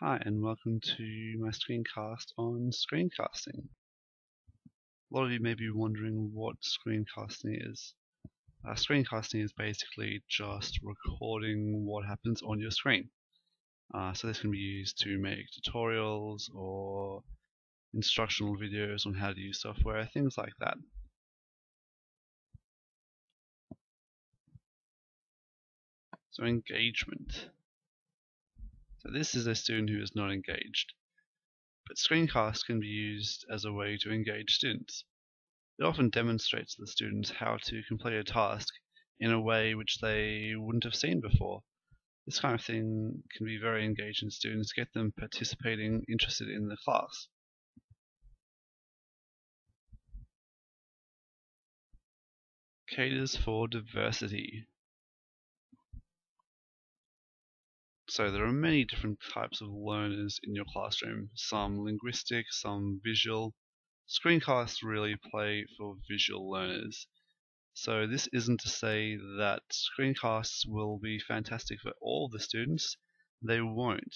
Hi and welcome to my screencast on screencasting. A lot of you may be wondering what screencasting is. Screencasting is basically just recording what happens on your screen. So this can be used to make tutorials or instructional videos on how to use software, things like that. So engagement. So this is a student who is not engaged. But screencasts can be used as a way to engage students. It often demonstrates to the students how to complete a task in a way which they wouldn't have seen before. This kind of thing can be very engaging to students, get them participating, interested in the class. Caters for diversity. So there are many different types of learners in your classroom, some linguistic, some visual. Screencasts really play for visual learners. So this isn't to say that screencasts will be fantastic for all the students. They won't.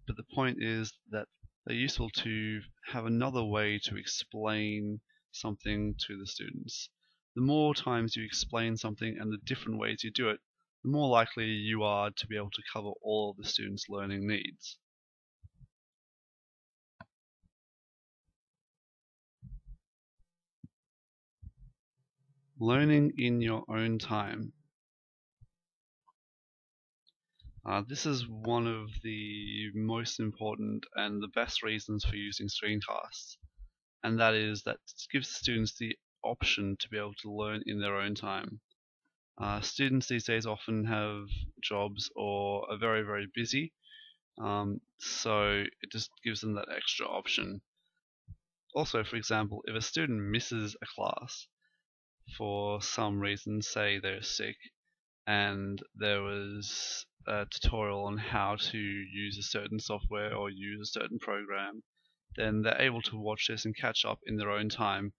But the point is that they're useful to have another way to explain something to the students. The more times you explain something and the different ways you do it, the more likely you are to be able to cover all of the students' learning needs. Learning in your own time. This is one of the most important and the best reasons for using screencasts, and that is that it gives students the option to be able to learn in their own time. Students these days often have jobs or are very, very busy, so it just gives them that extra option. Also, for example, if a student misses a class for some reason, say they're sick, and there was a tutorial on how to use a certain software or use a certain program, then they're able to watch this and catch up in their own time.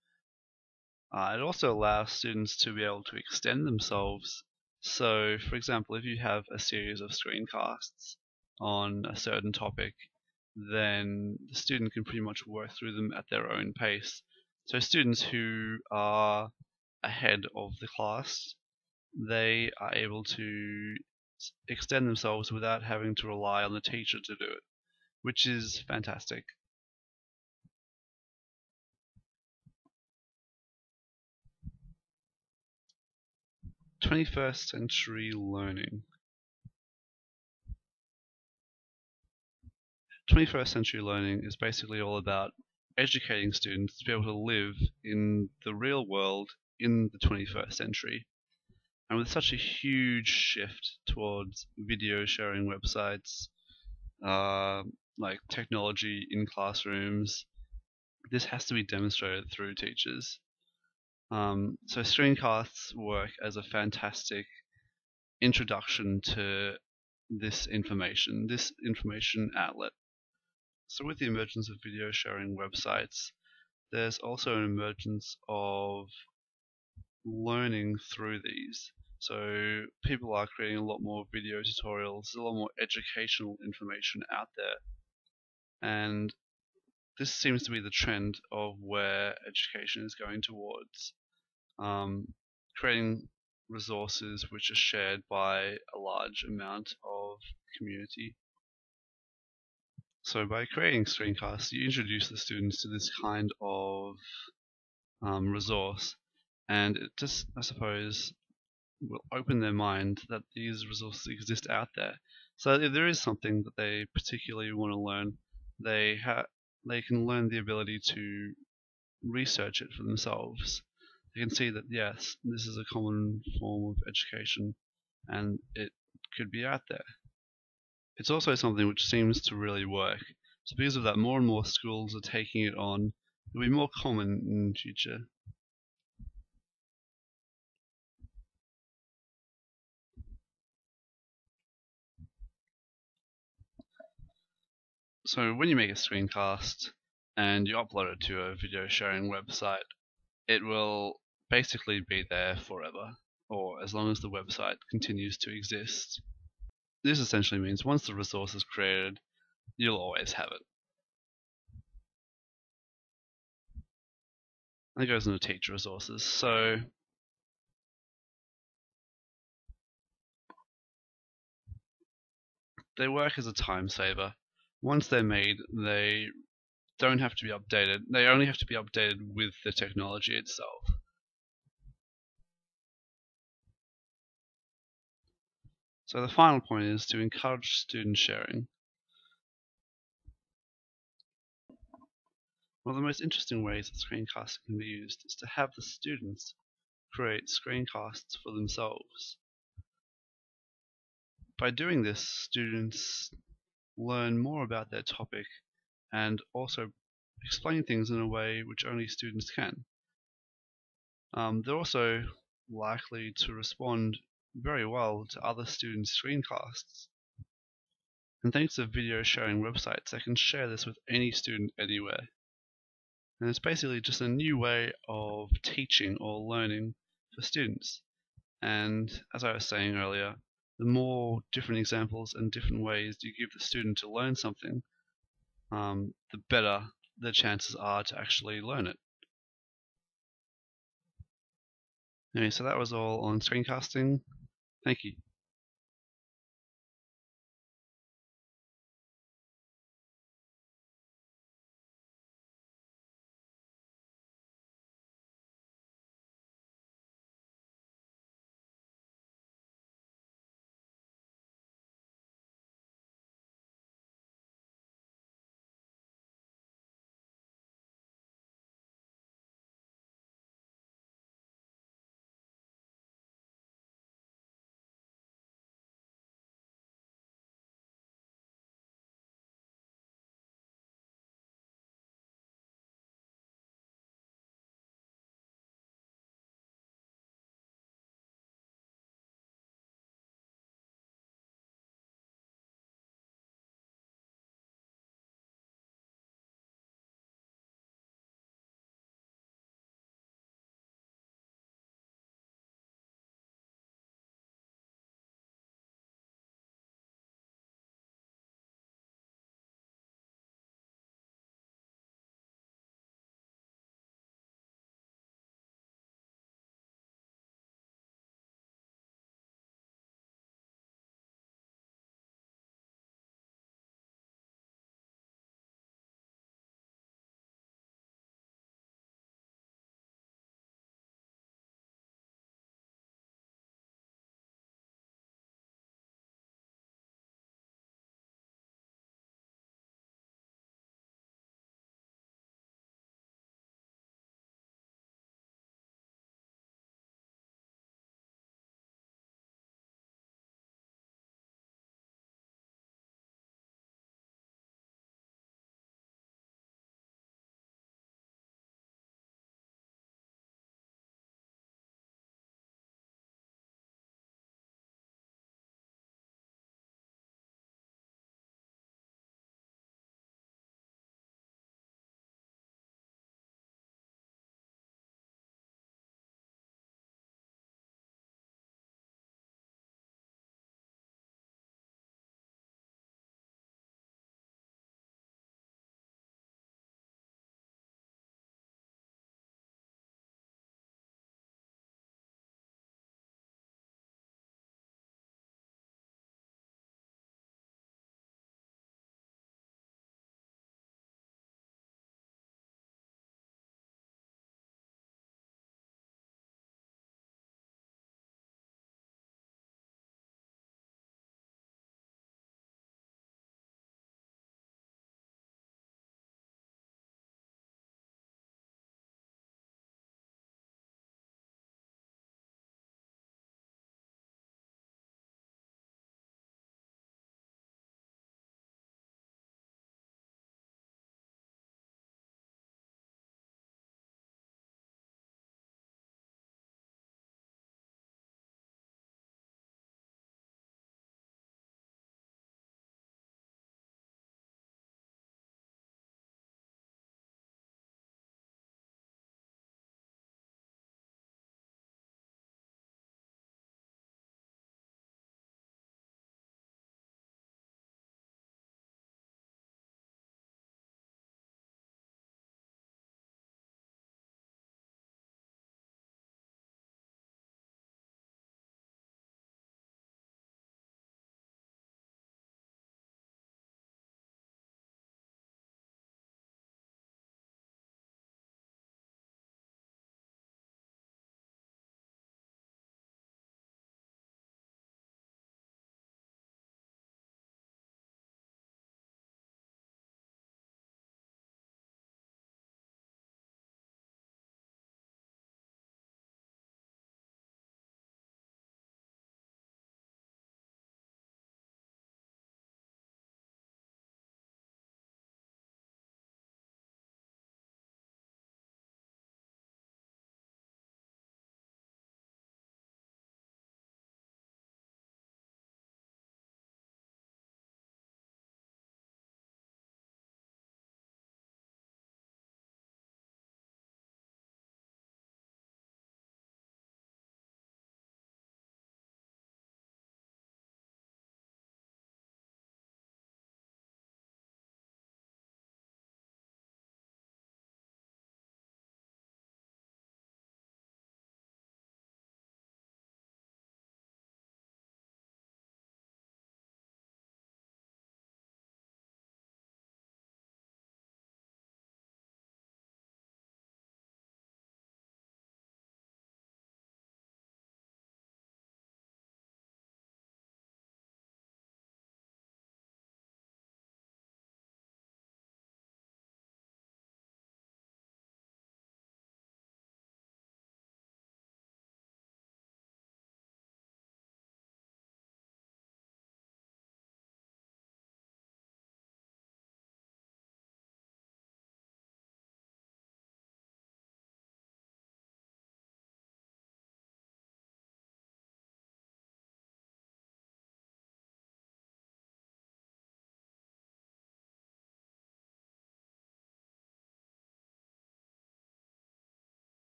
It also allows students to be able to extend themselves. So, for example, if you have a series of screencasts on a certain topic, then the student can pretty much work through them at their own pace. So students who are ahead of the class, they are able to extend themselves without having to rely on the teacher to do it, which is fantastic. '21st century learning. 21st century learning is basically all about educating students to be able to live in the real world in the 21st century. And with such a huge shift towards video sharing websites, like technology in classrooms, this has to be demonstrated through teachers. So screencasts work as a fantastic introduction to this information outlet. So with the emergence of video sharing websites, there's also an emergence of learning through these. So people are creating a lot more video tutorials, a lot more educational information out there. And this seems to be the trend of where education is going towards. Creating resources which are shared by a large amount of community. So by creating screencasts, you introduce the students to this kind of resource, and it just, I suppose, will open their mind that these resources exist out there. So if there is something that they particularly want to learn, they can learn the ability to research it for themselves. They can see that yes, this is a common form of education, and it could be out there. It's also something which seems to really work. So because of that, more and more schools are taking it on. It'll be more common in the future. So when you make a screencast and you upload it to a video sharing website, it will basically be there forever, or as long as the website continues to exist. This essentially means once the resource is created, you'll always have it. That goes into teacher resources. So they work as a time saver. Once they're made, they don't have to be updated. They only have to be updated with the technology itself. So the final point is to encourage student sharing. One of the most interesting ways that screencasting can be used is to have the students create screencasts for themselves. By doing this, students learn more about their topic and also explain things in a way which only students can. They're also likely to respond very well to other students' screencasts. And thanks to video sharing websites, they can share this with any student anywhere. And it's basically just a new way of teaching or learning for students. And as I was saying earlier, the more different examples and different ways you give the student to learn something, the better the chances are to actually learn it. Anyway, so that was all on screencasting. Thank you.